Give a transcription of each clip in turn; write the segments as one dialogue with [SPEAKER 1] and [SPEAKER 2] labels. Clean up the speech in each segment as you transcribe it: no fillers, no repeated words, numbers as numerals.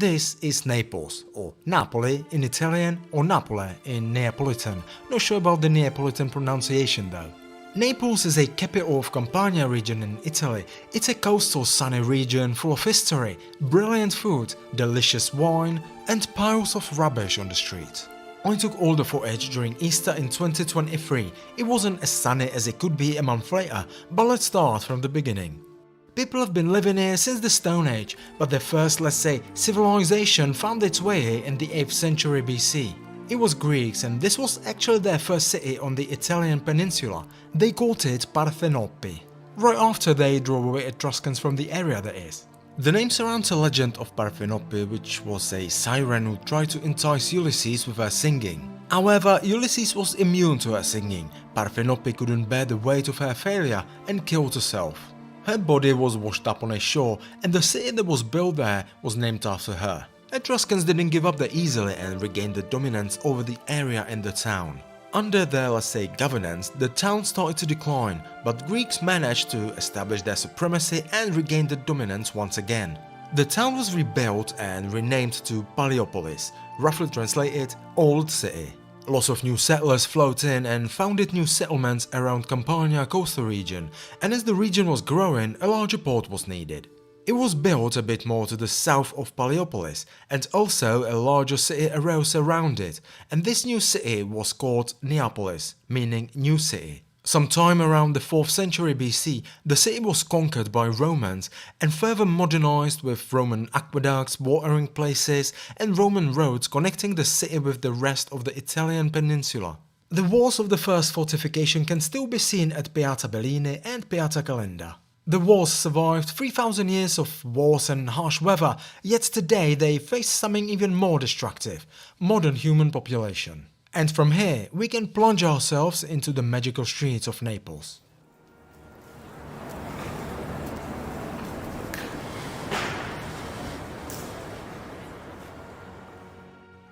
[SPEAKER 1] This is Naples, or Napoli in Italian or Napole in Neapolitan, not sure about the Neapolitan pronunciation though. Naples is a capital of Campania region in Italy. It's a coastal sunny region full of history, brilliant food, delicious wine and piles of rubbish on the street. I took all the footage during Easter in 2023. It wasn't as sunny as it could be a month later, but let's start from the beginning. People have been living here since the Stone Age, but their first, let's say, civilization found its way here in the 8th century BC. It was Greeks, and this was actually their first city on the Italian peninsula. They called it Parthenope. Right after they drove away Etruscans from the area, that is. The name surrounds a legend of Parthenope, which was a siren who tried to entice Ulysses with her singing. However, Ulysses was immune to her singing. Parthenope couldn't bear the weight of her failure and killed herself. Her body was washed up on a shore, and the city that was built there was named after her. Etruscans didn't give up that easily and regained the dominance over the area and the town. Under their, let's say, governance, the town started to decline, but Greeks managed to establish their supremacy and regain the dominance once again. The town was rebuilt and renamed to Paliopolis, roughly translated Old City. Lots of new settlers flowed in and founded new settlements around Campania coastal region, and as the region was growing, a larger port was needed. It was built a bit more to the south of Paliopolis, and also a larger city arose around it, and this new city was called Neapolis, meaning New City. Sometime around the 4th century BC, the city was conquered by Romans and further modernized with Roman aqueducts, watering places, and Roman roads connecting the city with the rest of the Italian peninsula. The walls of the first fortification can still be seen at Piazza Bellini and Piazza Calenda. The walls survived 3000 years of wars and harsh weather, yet today they face something even more destructive: modern human population. And from here, we can plunge ourselves into the magical streets of Naples.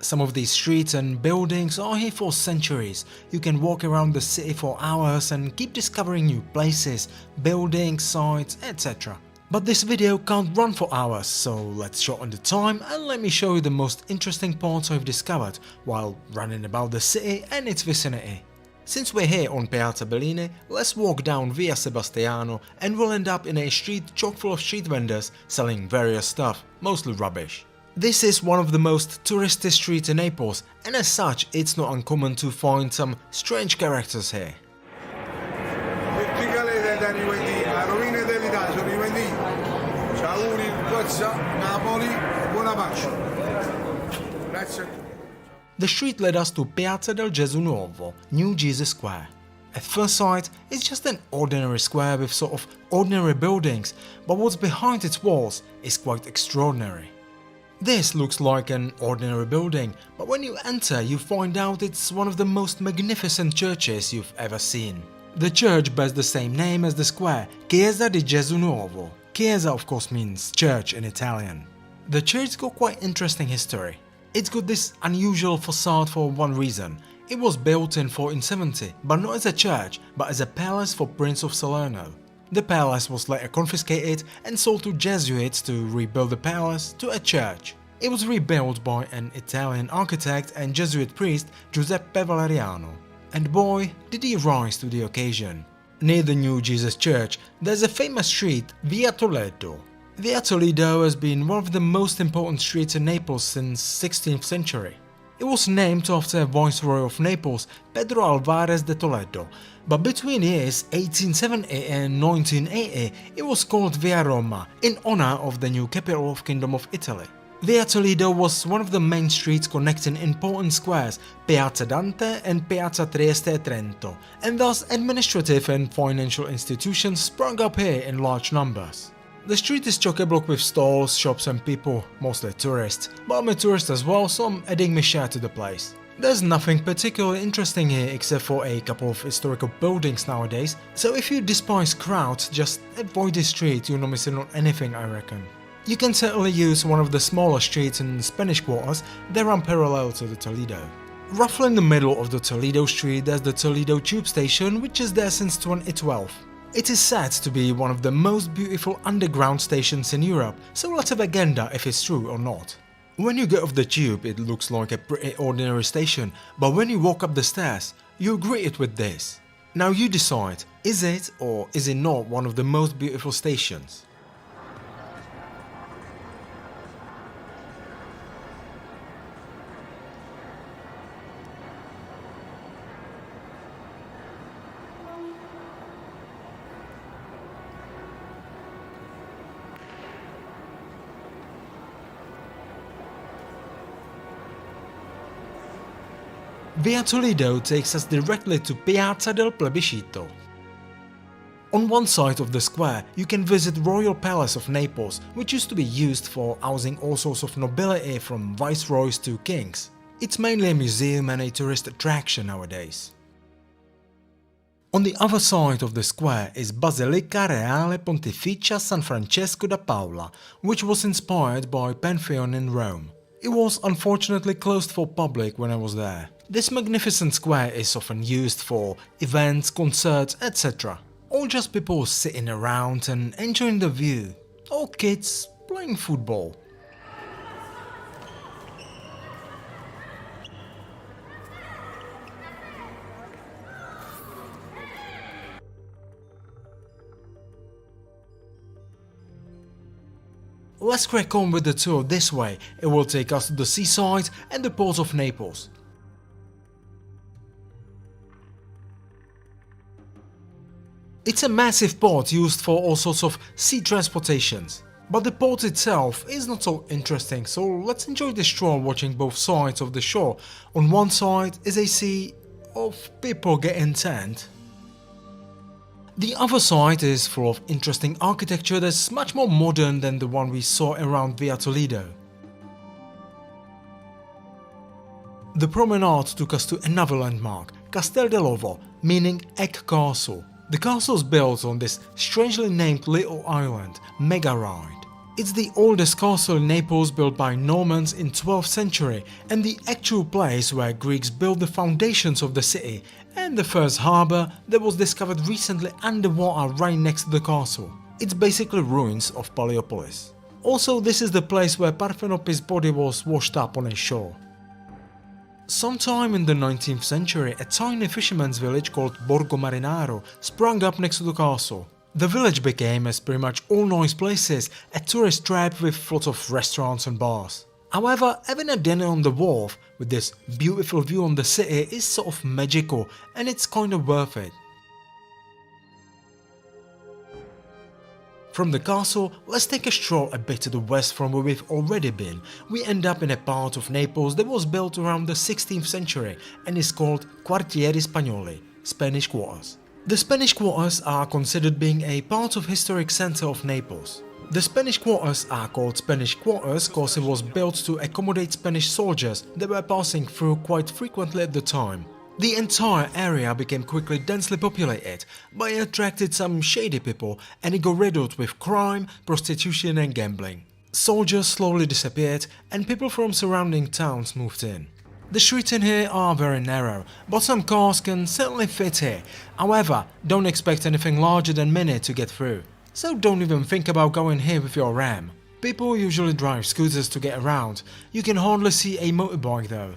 [SPEAKER 1] Some of these streets and buildings are here for centuries. You can walk around the city for hours and keep discovering new places, buildings, sites, etc. But this video can't run for hours, so let's shorten the time and let me show you the most interesting parts I've discovered while running about the city and its vicinity. Since we're here on Piazza Bellini, let's walk down Via Sebastiano and we'll end up in a street chock full of street vendors selling various stuff, mostly rubbish. This is one of the most touristy streets in Naples, and as such it's not uncommon to find some strange characters here. The street led us to Piazza del Gesù Nuovo, New Jesus Square. At first sight, it's just an ordinary square with sort of ordinary buildings, but what's behind its walls is quite extraordinary. This looks like an ordinary building, but when you enter you find out it's one of the most magnificent churches you've ever seen. The church bears the same name as the square, Chiesa di Gesù Nuovo. Chiesa of course means church in Italian. The church's got quite interesting history. It's got this unusual facade for one reason. It was built in 1470, but not as a church, but as a palace for Prince of Salerno. The palace was later confiscated and sold to Jesuits to rebuild the palace to a church. It was rebuilt by an Italian architect and Jesuit priest, Giuseppe Valeriano. And boy, did he rise to the occasion. Near the new Jesus Church, there's a famous street, Via Toledo. Via Toledo has been one of the most important streets in Naples since 16th century. It was named after Viceroy of Naples, Pedro Alvarez de Toledo, but between years 1870 and 1980 it was called Via Roma in honor of the new capital of Kingdom of Italy. Via Toledo was one of the main streets connecting important squares, Piazza Dante and Piazza Trieste e Trento, and thus administrative and financial institutions sprung up here in large numbers. The street is chock-a-block with stalls, shops and people, mostly tourists, but I'm a tourist as well, so I'm adding my share to the place. There's nothing particularly interesting here except for a couple of historical buildings nowadays, so if you despise crowds, just avoid this street, you're not missing on anything I reckon. You can certainly use one of the smaller streets in Spanish quarters, they're unparalleled to the Toledo. Roughly in the middle of the Toledo street there's the Toledo tube station, which is there since 2012. It is said to be one of the most beautiful underground stations in Europe, so let's have a gander if it's true or not. When you get off the tube, it looks like a pretty ordinary station, but when you walk up the stairs, you're greeted with this. Now you decide, is it or is it not one of the most beautiful stations? Via Toledo takes us directly to Piazza del Plebiscito. On one side of the square you can visit Royal Palace of Naples, which used to be used for housing all sorts of nobility from viceroys to kings. It's mainly a museum and a tourist attraction nowadays. On the other side of the square is Basilica Reale Pontificia San Francesco da Paola, which was inspired by Pantheon in Rome. It was unfortunately closed for public when I was there. This magnificent square is often used for events, concerts, etc. Or just people sitting around and enjoying the view, or kids playing football. Let's crack on with the tour this way. It will take us to the seaside and the port of Naples. It's a massive port used for all sorts of sea transportations. But the port itself is not so interesting, so let's enjoy the stroll watching both sides of the shore. On one side is a sea of people getting tanned. The other side is full of interesting architecture that's much more modern than the one we saw around Via Toledo. The promenade took us to another landmark, Castel dell'Ovo, meaning Egg Castle. The castle is built on this strangely named little island, Megaride. It's the oldest castle in Naples built by Normans in 12th century and the actual place where Greeks built the foundations of the city, and the first harbour that was discovered recently underwater right next to the castle. It's basically ruins of Paleopolis. Also, this is the place where Parthenope's body was washed up on a shore. Sometime in the 19th century, a tiny fisherman's village called Borgo Marinaro sprang up next to the castle. The village became, as pretty much all nice places, a tourist trap with lots of restaurants and bars. However, having a dinner on the wharf with this beautiful view on the city is sort of magical, and it's kinda worth it. From the castle, let's take a stroll a bit to the west from where we've already been. We end up in a part of Naples that was built around the 16th century and is called Quartieri Spagnoli, Spanish Quarters. The Spanish Quarters are considered being a part of historic center of Naples. The Spanish Quarters are called Spanish Quarters because it was built to accommodate Spanish soldiers that were passing through quite frequently at the time. The entire area became quickly densely populated, but it attracted some shady people and it got riddled with crime, prostitution and gambling. Soldiers slowly disappeared and people from surrounding towns moved in. The streets in here are very narrow, but some cars can certainly fit here. However, don't expect anything larger than Mini to get through. So don't even think about going here with your Ram. People usually drive scooters to get around. You can hardly see a motorbike though.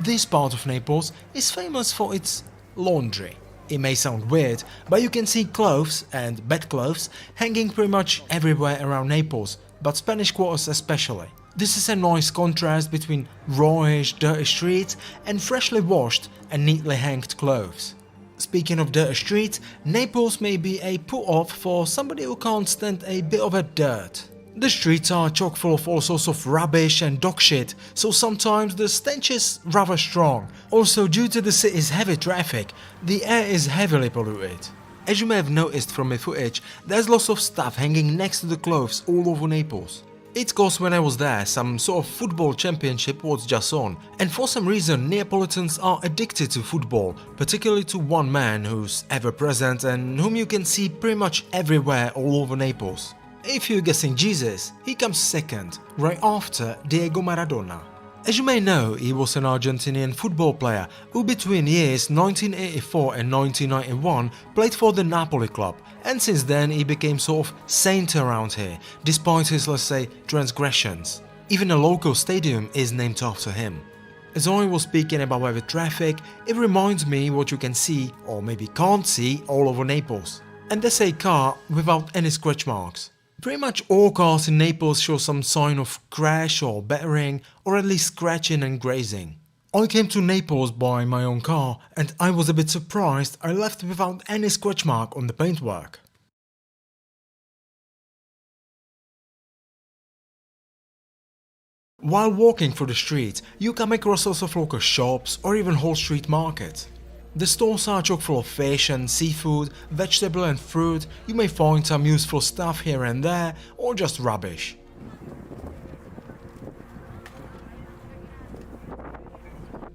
[SPEAKER 1] This part of Naples is famous for its laundry. It may sound weird, but you can see clothes, and bedclothes, hanging pretty much everywhere around Naples, but Spanish Quarters especially. This is a nice contrast between rawish, dirty streets and freshly washed and neatly hanged clothes. Speaking of dirty streets, Naples may be a put-off for somebody who can't stand a bit of a dirt. The streets are chock full of all sorts of rubbish and dog shit, so sometimes the stench is rather strong. Also, due to the city's heavy traffic, the air is heavily polluted. As you may have noticed from my footage, there's lots of stuff hanging next to the clothes all over Naples. It's cause when I was there, some sort of football championship was just on, and for some reason Neapolitans are addicted to football, particularly to one man who's ever present and whom you can see pretty much everywhere all over Naples. If you're guessing Jesus, he comes second, right after Diego Maradona. As you may know, he was an Argentinian football player who between years 1984 and 1991 played for the Napoli club, and since then he became sort of saint around here, despite his, let's say, transgressions. Even a local stadium is named after him. As I was speaking about heavy traffic, it reminds me what you can see, or maybe can't see, all over Naples. And there's a car without any scratch marks. Pretty much all cars in Naples show some sign of crash or battering, or at least scratching and grazing. I came to Naples by my own car, and I was a bit surprised I left without any scratch mark on the paintwork. While walking through the streets, you come across lots of local shops or even whole street markets. The stores are chock full of fish and seafood, vegetable and fruit. You may find some useful stuff here and there, or just rubbish.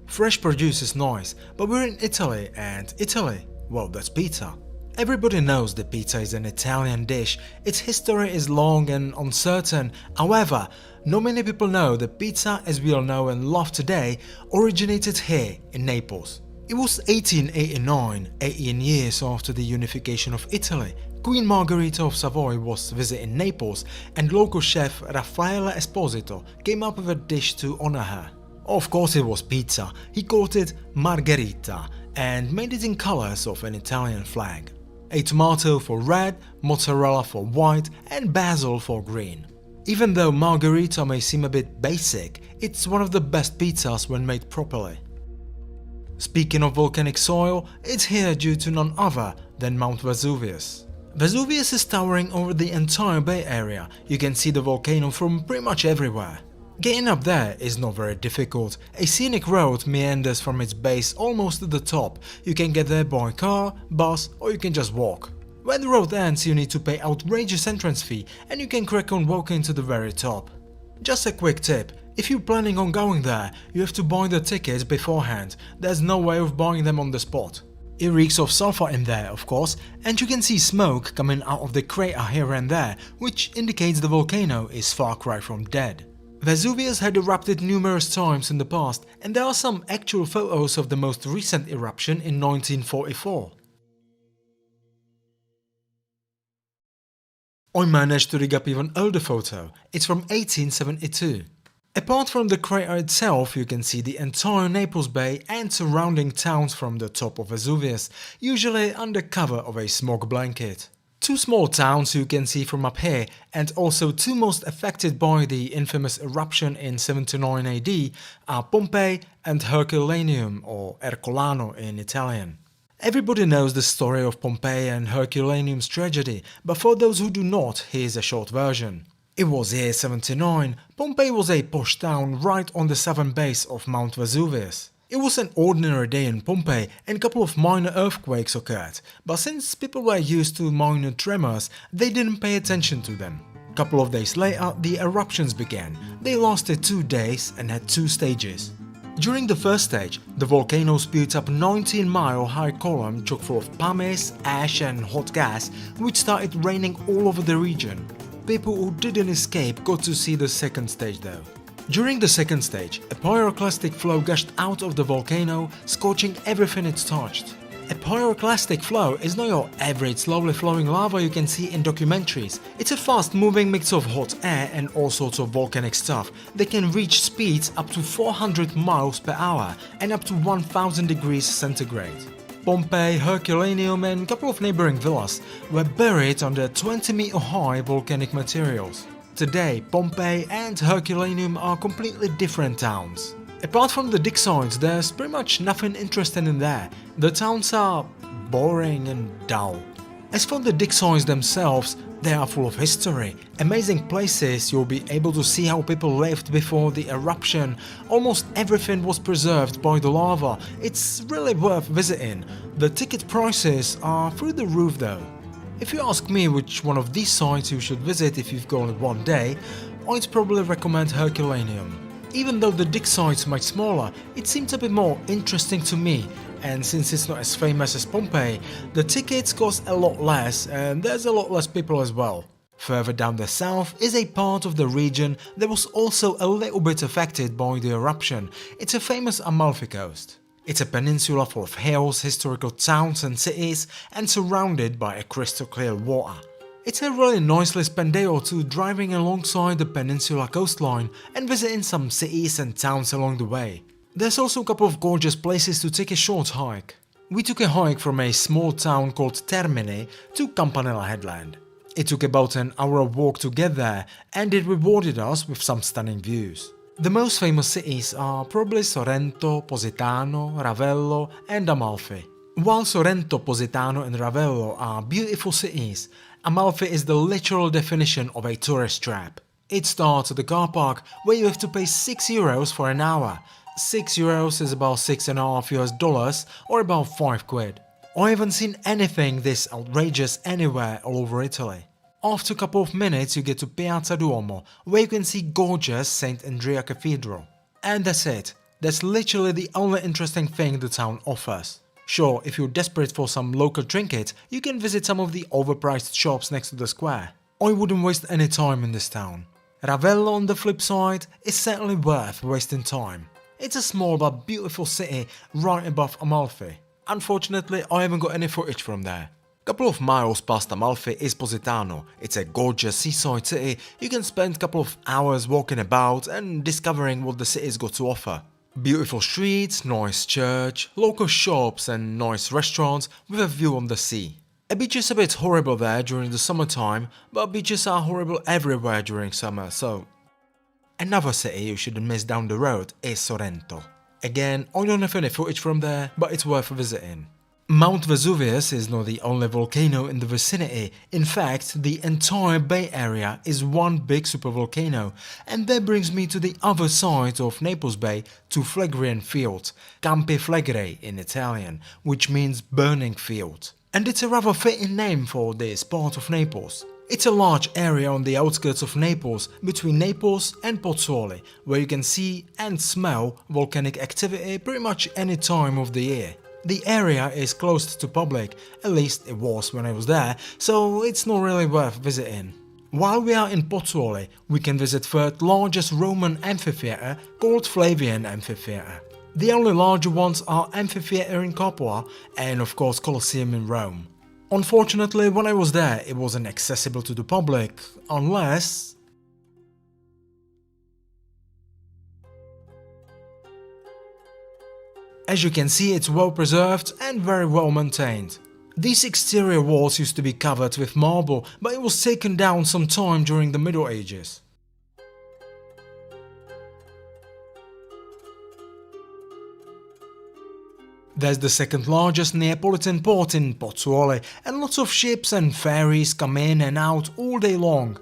[SPEAKER 1] Fresh produce is nice, but we're in Italy, and Italy, well, that's pizza. Everybody knows that pizza is an Italian dish. Its history is long and uncertain. However, not many people know that pizza, as we all know and love today, originated here in Naples. It was 1889, 18 years after the unification of Italy. Queen Margherita of Savoy was visiting Naples, and local chef Raffaele Esposito came up with a dish to honor her. Of course it was pizza. He called it Margherita and made it in colors of an Italian flag. A tomato for red, mozzarella for white and basil for green. Even though Margherita may seem a bit basic, it's one of the best pizzas when made properly. Speaking of volcanic soil, it's here due to none other than Mount Vesuvius. Vesuvius is towering over the entire Bay Area. You can see the volcano from pretty much everywhere. Getting up there is not very difficult. A scenic road meanders from its base almost to the top. You can get there by car, bus, or you can just walk. Where the road ends, you need to pay outrageous entrance fee, and you can crack on walking to the very top. Just a quick tip, if you're planning on going there, you have to buy the tickets beforehand. There's no way of buying them on the spot. It reeks of sulfur in there, of course, and you can see smoke coming out of the crater here and there, which indicates the volcano is far cry from dead. Vesuvius had erupted numerous times in the past, and there are some actual photos of the most recent eruption in 1944. I managed to dig up even older photo. It's from 1872. Apart from the crater itself, you can see the entire Naples Bay and surrounding towns from the top of Vesuvius, usually under cover of a smog blanket. Two small towns you can see from up here, and also two most affected by the infamous eruption in 79 AD are Pompeii and Herculaneum, or Ercolano in Italian. Everybody knows the story of Pompeii and Herculaneum's tragedy, but for those who do not, here's a short version. It was year 79. Pompeii was a posh town right on the southern base of Mount Vesuvius. It was an ordinary day in Pompeii and a couple of minor earthquakes occurred, but since people were used to minor tremors, they didn't pay attention to them. A couple of days later, the eruptions began. They lasted 2 days and had 2 stages. During the first stage, the volcano spewed up a 19-mile-high column chock full of pumice, ash and hot gas, which started raining all over the region. People who didn't escape got to see the second stage though. During the second stage, a pyroclastic flow gushed out of the volcano, scorching everything it touched. A pyroclastic flow is not your average slowly flowing lava you can see in documentaries. It's a fast-moving mix of hot air and all sorts of volcanic stuff that can reach speeds up to 400 miles per hour and up to 1000 degrees centigrade. Pompeii, Herculaneum and a couple of neighboring villas were buried under 20-meter-high volcanic materials. Today, Pompeii and Herculaneum are completely different towns. Apart from the dig sites, there's pretty much nothing interesting in there. The towns are boring and dull. As for the dig sites themselves, they are full of history. Amazing places you'll be able to see how people lived before the eruption. Almost everything was preserved by the lava. It's really worth visiting. The ticket prices are through the roof though. If you ask me which one of these sites you should visit if you've gone one day, I'd probably recommend Herculaneum. Even though the dig site's much smaller, it seems a bit more interesting to me, and since it's not as famous as Pompeii, the tickets cost a lot less and there's a lot less people as well. Further down the south is a part of the region that was also a little bit affected by the eruption. It's a famous Amalfi Coast. It's a peninsula full of hills, historical towns and cities, and surrounded by a crystal clear water. It's a really nicely spent day or two driving alongside the peninsula coastline and visiting some cities and towns along the way. There's also a couple of gorgeous places to take a short hike. We took a hike from a small town called Termini to Campanella Headland. It took about an hour walk to get there, and it rewarded us with some stunning views. The most famous cities are probably Sorrento, Positano, Ravello and Amalfi. While Sorrento, Positano and Ravello are beautiful cities, Amalfi is the literal definition of a tourist trap. It starts at the car park where you have to pay €6 for an hour. €6 is about $6.50 or about £5. I haven't seen anything this outrageous anywhere all over Italy. After a couple of minutes you get to Piazza Duomo, where you can see gorgeous St. Andrea Cathedral. And that's it. That's literally the only interesting thing the town offers. Sure, if you're desperate for some local trinket, you can visit some of the overpriced shops next to the square. I wouldn't waste any time in this town. Ravello, on the flip side, is certainly worth wasting time. It's a small but beautiful city right above Amalfi. Unfortunately, I haven't got any footage from there. Couple of miles past Amalfi is Positano. It's a gorgeous seaside city. You can spend a couple of hours walking about and discovering what the city's got to offer. Beautiful streets, nice church, local shops and nice restaurants with a view on the sea. A beach is a bit horrible there during the summertime, but beaches are horrible everywhere during summer, so... Another city you shouldn't miss down the road is Sorrento. Again, I don't have any footage from there, but it's worth visiting. Mount Vesuvius is not the only volcano in the vicinity. In fact, the entire Bay Area is one big supervolcano, and that brings me to the other side of Naples Bay to Phlegrean Field, Campi Flegrei in Italian, which means burning field. And it's a rather fitting name for this part of Naples. It's a large area on the outskirts of Naples, between Naples and Pozzuoli, where you can see and smell volcanic activity pretty much any time of the year. The area is closed to public, at least it was when I was there, so it's not really worth visiting. While we are in Pozzuoli, we can visit third largest Roman amphitheatre called Flavian Amphitheatre. The only larger ones are Amphitheatre in Capua and of course Colosseum in Rome. Unfortunately, when I was there, it wasn't accessible to the public, unless... As you can see, it's well preserved and very well maintained. These exterior walls used to be covered with marble, but it was taken down some time during the Middle Ages. There's the second largest Neapolitan port in Pozzuoli, and lots of ships and ferries come in and out all day long.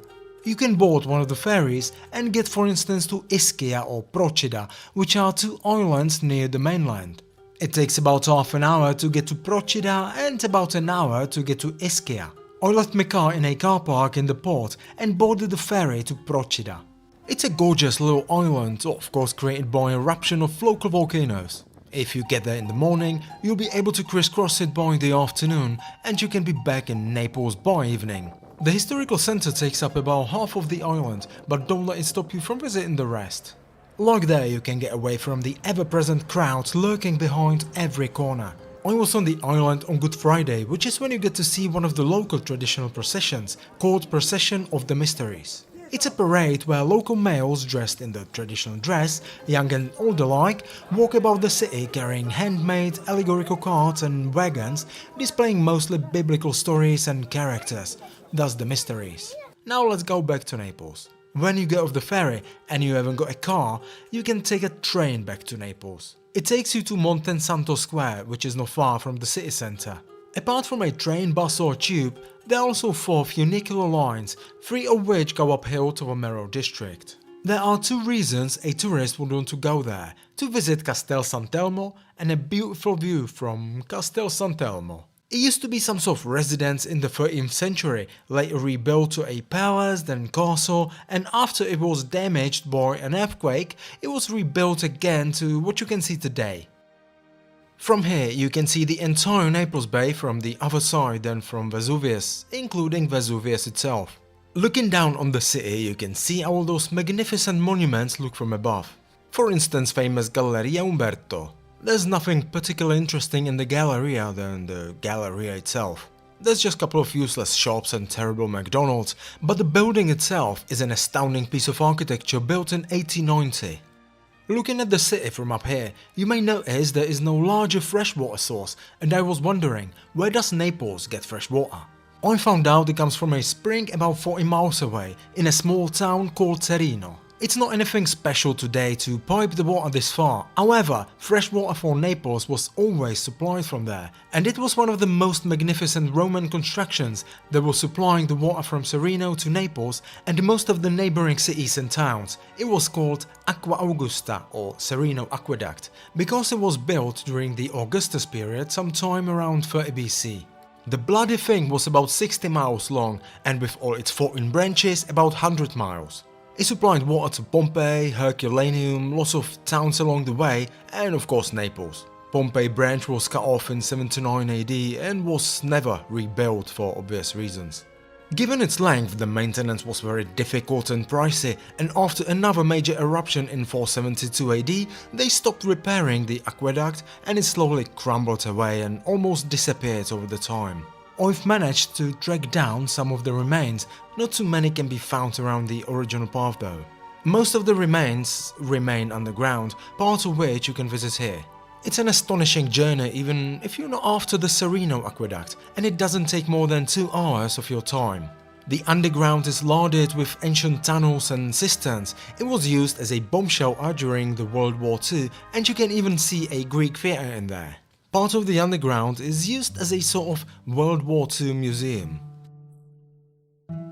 [SPEAKER 1] You can board one of the ferries and get for instance to Ischia or Procida, which are two islands near the mainland. It takes about half an hour to get to Procida and about an hour to get to Ischia. I left my car in a car park in the port and boarded the ferry to Procida. It's a gorgeous little island, of course created by eruption of local volcanoes. If you get there in the morning, you'll be able to crisscross it by the afternoon and you can be back in Naples by evening. The historical centre takes up about half of the island, but don't let it stop you from visiting the rest. Like there you can get away from the ever-present crowds lurking behind every corner. I was on the island on Good Friday, which is when you get to see one of the local traditional processions, called Procession of the Mysteries. It's a parade where local males dressed in the traditional dress, young and old alike, walk about the city carrying handmade allegorical carts and wagons, displaying mostly biblical stories and characters, thus the mysteries. Now let's go back to Naples. When you get off the ferry and you haven't got a car, you can take a train back to Naples. It takes you to Montesanto Square, which is not far from the city centre. Apart from a train, bus or tube, there are also 4 funicular lines, 3 of which go uphill to Vomero district. There are 2 reasons a tourist would want to go there: to visit Castel Sant'Elmo and a beautiful view from Castel Sant'Elmo. It used to be some sort of residence in the 13th century, later rebuilt to a palace, then castle, and after it was damaged by an earthquake, it was rebuilt again to what you can see today. From here you can see the entire Naples Bay from the other side than from Vesuvius, including Vesuvius itself. Looking down on the city, you can see how all those magnificent monuments look from above. For instance, famous Galleria Umberto. There's nothing particularly interesting in the Galleria than the Galleria itself. There's just a couple of useless shops and terrible McDonald's, but the building itself is an astounding piece of architecture built in 1890. Looking at the city from up here, you may notice there is no larger freshwater source, and I was wondering, where does Naples get fresh water? I found out it comes from a spring about 40 miles away, in a small town called Serino. It's not anything special today to pipe the water this far, however, fresh water for Naples was always supplied from there, and it was one of the most magnificent Roman constructions that was supplying the water from Serino to Naples and most of the neighboring cities and towns. It was called Aqua Augusta or Serino Aqueduct, because it was built during the Augustus period sometime around 30 BC. The bloody thing was about 60 miles long and with all its 14 branches about 100 miles. It supplied water to Pompeii, Herculaneum, lots of towns along the way and of course Naples. Pompeii branch was cut off in 79 AD and was never rebuilt for obvious reasons. Given its length, the maintenance was very difficult and pricey, and after another major eruption in 472 AD, they stopped repairing the aqueduct and it slowly crumbled away and almost disappeared over the time. I've managed to track down some of the remains, not too many can be found around the original path though. Most of the remains remain underground, part of which you can visit here. It's an astonishing journey even if you're not after the Serino aqueduct, and it doesn't take more than 2 hours of your time. The underground is larded with ancient tunnels and cisterns. It was used as a bomb shelter during the World War II, and you can even see a Greek theatre in there. Part of the underground is used as a sort of World War II museum.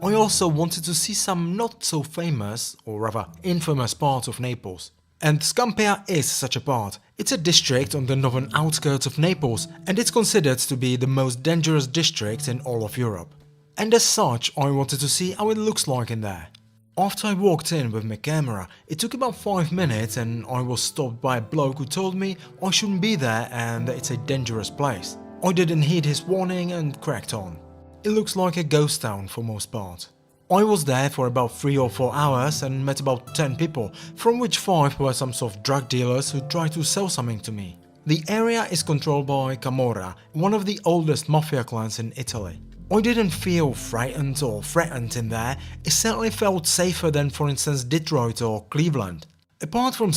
[SPEAKER 1] I also wanted to see some not so famous, or rather infamous parts of Naples. And Scampia is such a part. It's a district on the northern outskirts of Naples, and it's considered to be the most dangerous district in all of Europe. And as such, I wanted to see how it looks like in there. After I walked in with my camera, it took about 5 minutes and I was stopped by a bloke who told me I shouldn't be there and that it's a dangerous place. I didn't heed his warning and cracked on. It looks like a ghost town for most part. I was there for about 3 or 4 hours and met about 10 people, from which 5 were some sort of drug dealers who tried to sell something to me. The area is controlled by Camorra, one of the oldest mafia clans in Italy. I didn't feel frightened or threatened in there, it certainly felt safer than for instance Detroit or Cleveland. Apart from